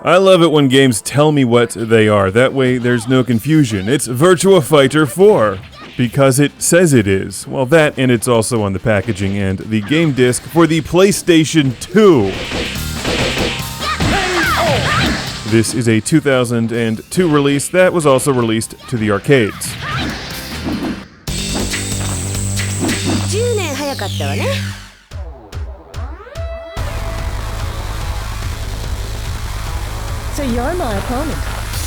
I love it when games tell me what they are. That way there's no confusion. It's Virtua Fighter 4. Because it says it is. Well, that, and it's also on the packaging and the game disc for the PlayStation 2. This is a 2002 release that was also released to the arcades. So you're my opponent.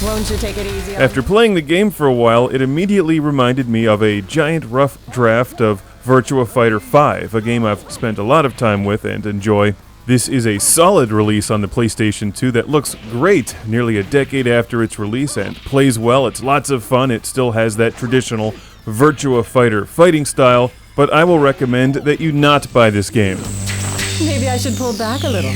Won't you take it easy? After playing the game for a while, it immediately reminded me of a giant rough draft of Virtua Fighter 5, a game I've spent a lot of time with and enjoy. This is a solid release on the PlayStation 2 that looks great nearly a decade after its release and plays well. It's lots of fun. It still has that traditional Virtua Fighter fighting style, but I will recommend that you not buy this game. Maybe I should pull back a little.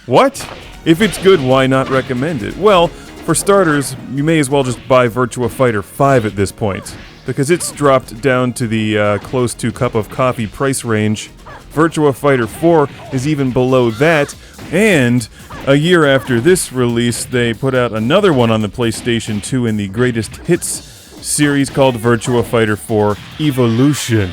What? If it's good, why not recommend it? Well, for starters, you may as well just buy Virtua Fighter 5 at this point, because it's dropped down to the close to cup of coffee price range. Virtua Fighter 4 is even below that, and a year after this release, they put out another one on the PlayStation 2 in the Greatest Hits series called Virtua Fighter 4 Evolution.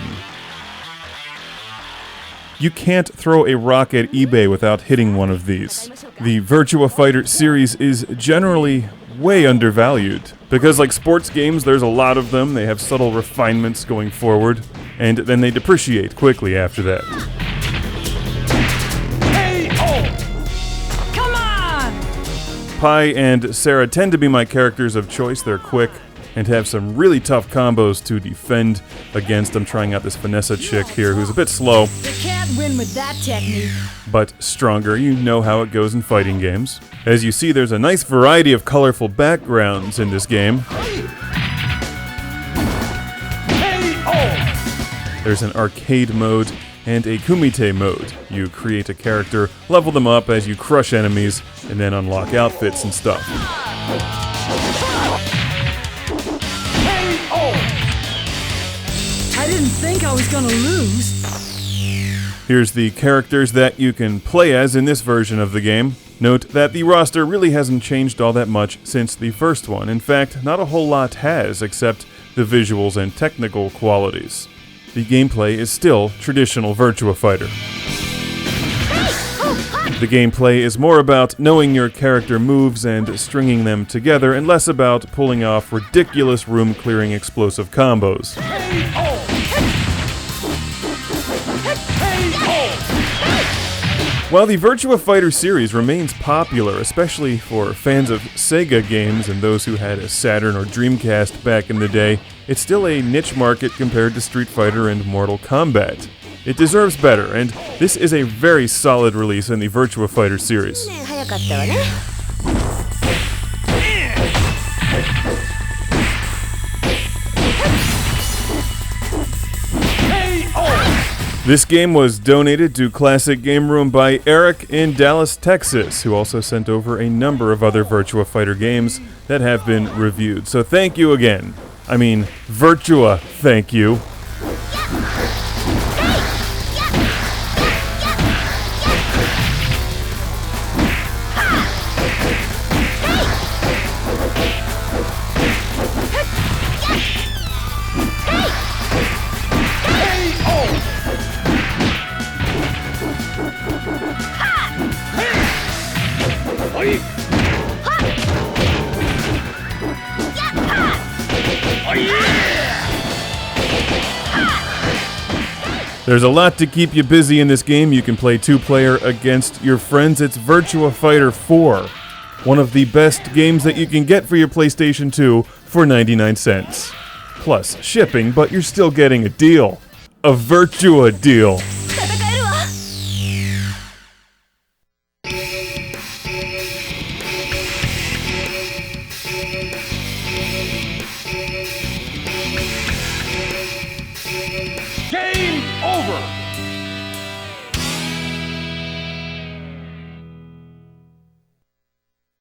You can't throw a rock at eBay without hitting one of these. The Virtua Fighter series is generally way undervalued, because like sports games, there's a lot of them, they have subtle refinements going forward, and then they depreciate quickly after that. Come on! Pi and Sarah tend to be my characters of choice. They're quick and have some really tough combos to defend against. I'm trying out this Vanessa chick here who's a bit slow. You can't win with that technique. But stronger. You know how it goes in fighting games. As you see, there's a nice variety of colorful backgrounds in this game. There's an arcade mode and a kumite mode. You create a character, level them up as you crush enemies, and then unlock outfits and stuff. I didn't think I was gonna lose. Here's the characters that you can play as in this version of the game. Note that the roster really hasn't changed all that much since the first one. In fact, not a whole lot has, except the visuals and technical qualities. The gameplay is still traditional Virtua Fighter. The gameplay is more about knowing your character moves and stringing them together, and less about pulling off ridiculous room-clearing explosive combos. While the Virtua Fighter series remains popular, especially for fans of Sega games and those who had a Saturn or Dreamcast back in the day, it's still a niche market compared to Street Fighter and Mortal Kombat. It deserves better, and this is a very solid release in the Virtua Fighter series. This game was donated to Classic Game Room by Eric in Dallas, Texas, who also sent over a number of other Virtua Fighter games that have been reviewed. So thank you again. I mean, Virtua, thank you. There's a lot to keep you busy in this game. You can play two-player against your friends. It's Virtua Fighter 4, one of the best games that you can get for your PlayStation 2 for 99 cents. Plus shipping, but you're still getting a deal. A Virtua deal. Game over!